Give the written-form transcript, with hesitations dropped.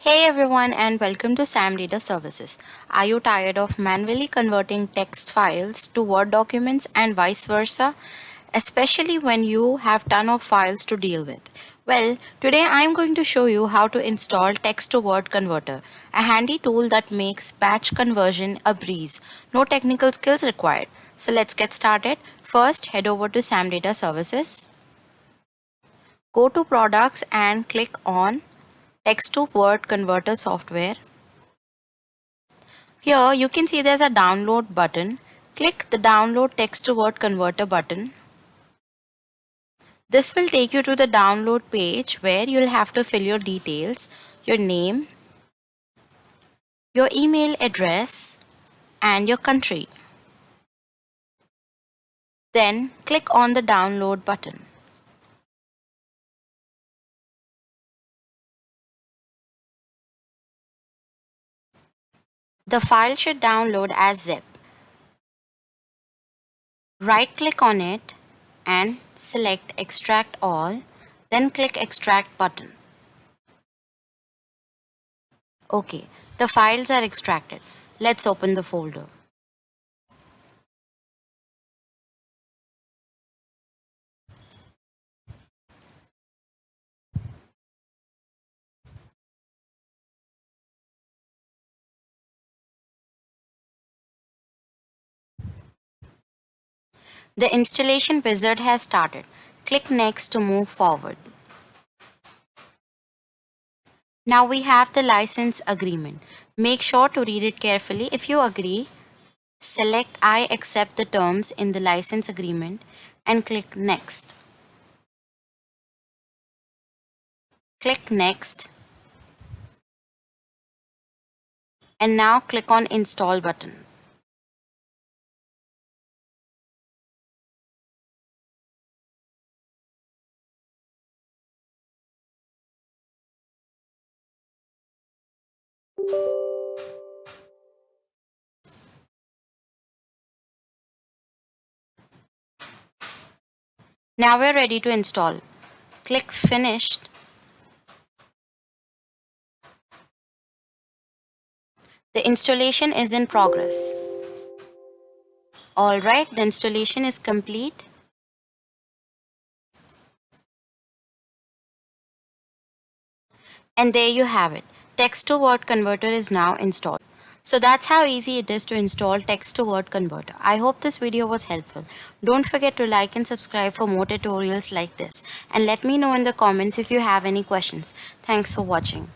Hey everyone and welcome to SAM Data Services. Are you tired of manually converting text files to Word documents and vice versa? Especially when you have ton of files to deal with. Well, today I'm going to show you how to install text to word converter, a handy tool that makes batch conversion a breeze. No technical skills required. So let's get started. First, head over to SAM Data Services. Go to products and click on text to word converter software. Here you can see there's a download button. Click the download text to word converter button. This will take you to the download page where you'll have to fill your details, your name, your email address, and your country. Then click on the download button. The file should download as zip. Right click on it and select extract all, then click extract button. Okay, the files are extracted. Let's open the folder. The installation wizard has started. Click Next to move forward. Now we have the license agreement. Make sure to read it carefully. If you agree, select I accept the terms in the license agreement and click Next. Click Next. And now click on Install button. Now we're ready to install. Click Finished. The installation is in progress. Alright, the installation is complete. And there you have it. Text to word converter is now installed. So that's how easy it is to install text to word converter. I hope this video was helpful. Don't forget to like and subscribe for more tutorials like this. And let me know in the comments if you have any questions. Thanks for watching.